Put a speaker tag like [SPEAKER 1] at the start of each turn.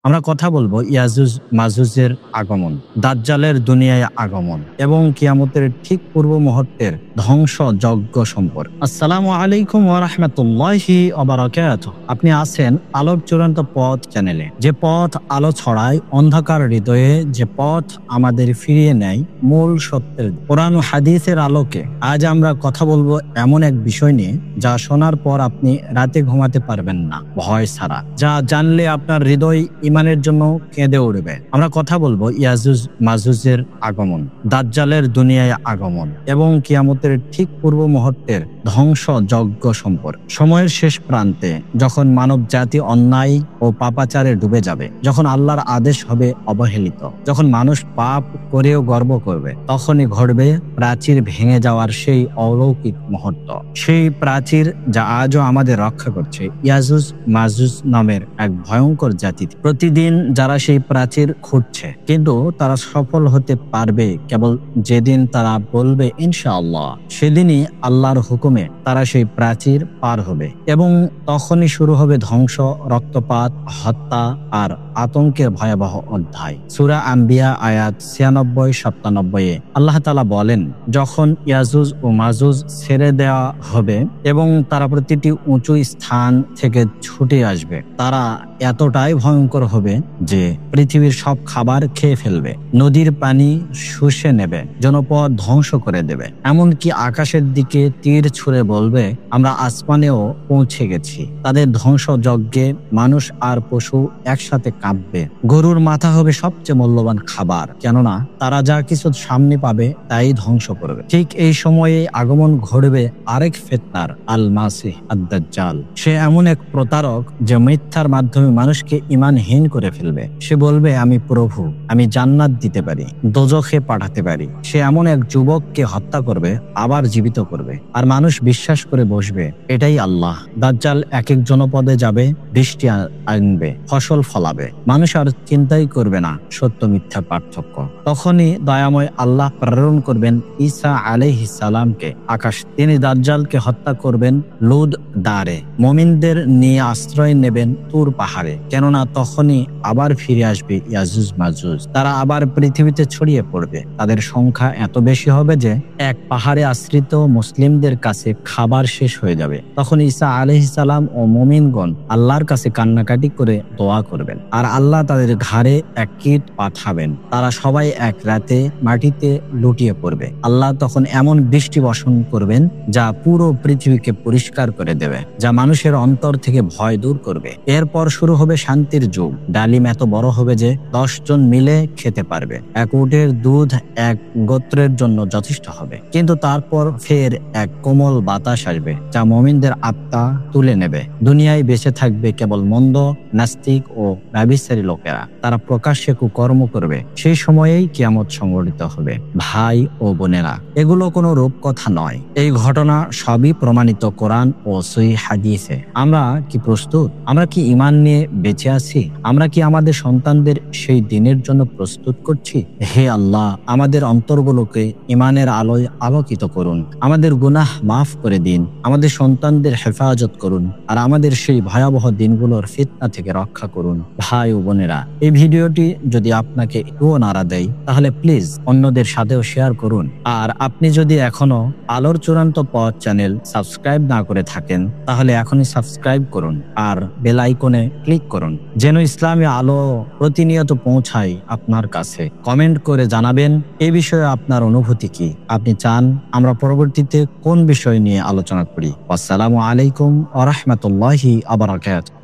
[SPEAKER 1] আমরা কথা বলবো ইয়াজুজ মাজুজের আগমন, দাজ্জালের দুনিয়ায় আগমন এবং কিয়ামতের ঠিক পূর্ব মুহূর্তের ধ্বংস যজ্ঞ সম্পর্কে। আসসালামু আলাইকুম ওয়া রাহমাতুল্লাহি ওয়া বারাকাতুহু। আপনি আছেন আলোর চূড়ান্ত পথ চ্যানেলে, যে পথ আলো ছড়ায় অন্ধকার হৃদয়ে, যে পথ আমাদের ফিরিয়ে নেয় মূল সত্যের কোরআন ও হাদিসের আলোকে। আজ আমরা কথা বলবো এমন এক বিষয় নিয়ে যা শোনার পর আপনি রাতে ঘুমাতে পারবেন না ভয় ছাড়া, যা জানলে আপনার হৃদয় ইমানের জন্য কেঁদে উঠবে। আমরা কথা বলবো ইয়াজুজ মাজুজের আগমন, দাজ্জালের দুনিয়ায় আগমন এবং কিয়ামতের ঠিক পূর্ব মুহূর্তের ধ্বংস যজ্ঞ সম্পর্কে। সময়ের শেষ প্রান্তে যখন মানব জাতি অন্যায় ও পাপাচারে ডুবে যাবে, যখন আল্লাহর আদেশ হবে অবহেলিত, যখন মানুষ পাপ করেও গর্ব করবে, তখনই ঘটবে প্রাচীর ভেঙে যাওয়ার সেই অলৌকিক মুহূর্ত। সেই প্রাচীর যা আজও আমাদের রক্ষা করছে ইয়াজুজ মাজুজ নামের এক ভয়ঙ্কর জাতি। প্রতিদিন যারা সেই প্রাচীর খুঁড়ছে, কিন্তু তারা সফল হতে পারবে কেবল যেদিন তারা বলবে ইনশাআল্লাহ। সেদিনই আল্লাহর হুকুমে তারা সেই প্রাচীর পার হবে এবং তখনই শুরু হবে ধ্বংস, রক্তপাত, হত্যা আর আতঙ্কের ভয়াবহ অধ্যায়। সূরা আম্বিয়া আয়াত ৯৬-৯৭ আল্লাহ তাআলা বলেন, যখন ইয়াজুজ ও মাজুজ ছেড়ে দেওয়া হবে এবং তারা প্রতিটি উঁচু স্থান থেকে ছুটে আসবে, তারা এতটাই ভয়ঙ্কর হবে যে পৃথিবীর সব খাবার খেয়ে ফেলবে, নদীর পানি শুষে নেবে, জনপদ ধ্বংস করে দেবে, এমনকি আকাশের দিকে তীর ছুঁড়ে বলবে আমরা আসমানেও পৌঁছে গেছি। তাদের ধ্বংস যজ্ঞে মানুষ আর পশু একসাথে কাঁপবে। গরুর মাথা হবে সবচেয়ে মূল্যবান খাবার, কেননা তারা যা কিছু সামনে পাবে তাই ধ্বংস করবে। ঠিক এই সময়ে আগমন ঘটবে আরেক ফিতনার, আল মাসিহ আদ-দাজ্জাল। সে এমন এক প্রতারক যে মিথ্যার মাধ্যমে মানুষকে ঈমানহীন করে ফেলবে। সে বলবে আমি প্রভু, আমি জান্নাত দিতে পারি, দোজখে পাঠাতে পারি। সে এমন এক যুবককে হত্যা করবে, আবার জীবিত করবে, আর মানুষ বিশ্বাস করে বসবে এটাই আল্লাহ। দাজ্জাল এক এক জনপদে যাবে, বৃষ্টি আনবে, ফসল ফলাবে, মানুষ আর চিন্তাই করবে না সত্য মিথ্যা পার্থক্য। তখনই দয়াময় আল্লাহ প্রেরণ করবেন ঈসা আলাইহিস সালামকে আকাশ। তিনি দাজ্জালকে হত্যা করবেন লুদ দারে। মুমিনদের নিয়ে আশ্রয় নেবেন তুর পাহাড়ে, কেননা তখনই আবার ফিরে আসবে ইয়াজুজ মাজুজ। তারা আবার পৃথিবীতে ছড়িয়ে পড়বে। তাদের সংখ্যা এত বেশি হবে যে এক পাহাড়ে আশ্রিত মুসলিমদের কাছে খাবার শেষ হয়ে যাবে। তখন ঈসা আলাইহিস সালাম ও মুমিনগণ আল্লাহর কাছে কান্নাকাটি করে দোয়া করবেন, আর আল্লাহ তাদের ঘাড়ে এক কীট পাঠাবেন। তারা সবাই এক রাতে মাটিতে লুটিয়ে পড়বে। আল্লাহ তখন এমন বৃষ্টি বর্ষণ করবেন যা পুরো পৃথিবীকে পরিষ্কার করে দেবে, যা মানুষের অন্তর থেকে ভয় দূর করবে। এরপর শুরু হবে শান্তির যুগ। ডালিম এত বড় হবে যে 10 জন মিলে খেতে পারবে। এক উটের দুধ এক গোত্রের জন্য যথেষ্ট হবে। কিন্তু তারপর ফের এক কোমল বাতাস আসবে যা মুমিনদের আত্মা তুলে নেবে। দুনিয়ায় বেঁচে থাকবে কেবল মন্দ, নাস্তিক ও ব্যভিচারী লোকেরা। তারা প্রকাশ্যে কুকর্ম করবে। সেই সময়েই কিয়ামত সংঘটিত হবে। ভাই ও বোনেরা, এগুলো কোনো রূপকথা নয়। এই ঘটনা সবই প্রমাণিত কোরআন ও সহিহ হাদিসে। আমরা কি প্রস্তুত? আমরা কি ঈমান নিয়ে বেঁচে আছি? আমরা কি আমাদের সন্তানদের সেই দিনের জন্য প্রস্তুত করছি? হে আল্লাহ, আমাদের অন্তরগুলোকে ঈমানের আলোয় আলোকিত করুন। আমাদের গুনাহ মাফ করে দিন। আমাদের সন্তানদের হেফাজত করুন, আর আমাদের সেই ভয়াবহ দিনগুলোর ফিতনা থেকে রক্ষা করুন। ভাই ও বোনেরা, এই ভিডিওটি যদি আপনাকে একটুও নাড়া দেয়, তাহলে প্লিজ অন্যদের সাথেও শেয়ার করুন। আর আপনি যদি এখনো আলোর চূড়ান্ত পথ চ্যানেল সাবস্ক্রাইব না করে থাকেন, তাহলে এখনই সাবস্ক্রাইব করুন আর বেল আইকনে ক্লিক করুন, যেন ইসলামী আলো প্রতিনিয়ত পৌঁছায় আপনার কাছে। কমেন্ট করে জানাবেন এই বিষয়ে আপনার অনুভূতি কি। আপনি চান আমরা পরবর্তীতে কোন বিষয় নিয়ে আলোচনা করি। আসসালামু আলাইকুম ওয়া রাহমাতুল্লাহি ওয়া বারাকাতুহু।